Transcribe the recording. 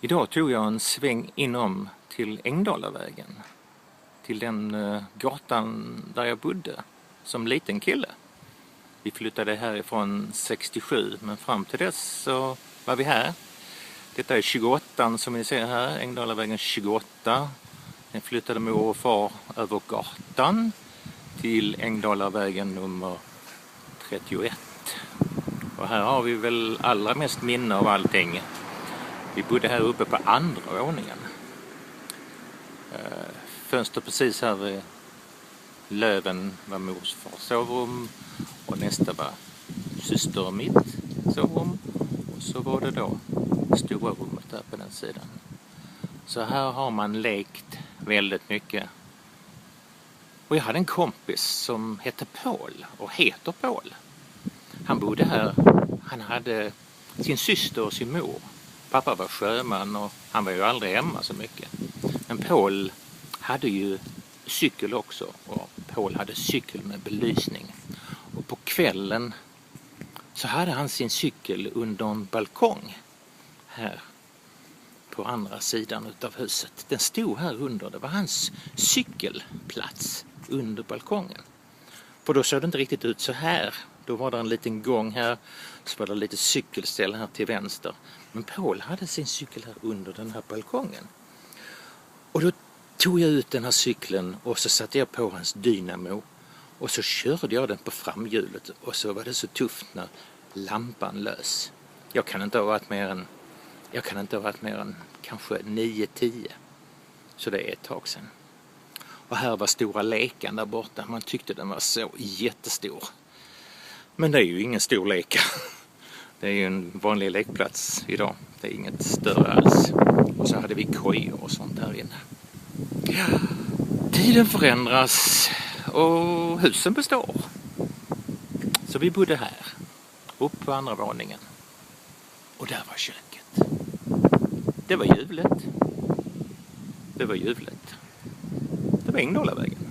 Idag tog jag en sväng inom till Ängdalavägen. Till den gatan där jag bodde som liten kille. Vi flyttade härifrån 67, men fram till dess så var vi här. Detta är 28 som ni ser här, Ängdalavägen 28. Den flyttade mor och far över gatan till Ängdalavägen nummer 31. Och här har vi väl allra mest minne av allting. Vi bodde här uppe på andra våningen. Fönster precis här vid Löven var mors fars sovrum och nästa var syster och mitt sovrum. Och så var det då stora rummet där på den sidan. Så här har man lekt väldigt mycket. Och jag hade en kompis som hette Paul och heter Paul. Han bodde här. Han hade sin syster och sin mor. Pappa var sjöman och han var ju aldrig hemma så mycket. Men Paul hade ju cykel också och Paul hade cykel med belysning. Och på kvällen så hade han sin cykel under en balkong här på andra sidan utav huset. Den stod här under, det var hans cykelplats under balkongen. För då såg det inte riktigt ut så här. Då var det en liten gång här, så var det lite cykelställ här till vänster. Men Paul hade sin cykel här under den här balkongen. Och då tog jag ut den här cykeln och så satte jag på hans dynamo. Och så körde jag den på framhjulet och så var det så tufft när lampan lös. Jag kan inte ha varit mer än kanske 9-10. Så det är ett tag sedan. Och här var stora leken där borta. Man tyckte den var så jättestor. Men det är ju ingen stor leka. Det är ju en vanlig lekplats idag. Det är inget större alls. Och så hade vi kojor och sånt här inne. Ja, tiden förändras och husen består. Så vi bodde här. Upp på andra våningen. Och där var köket. Det var ljuvligt. Det var Ängdalavägen.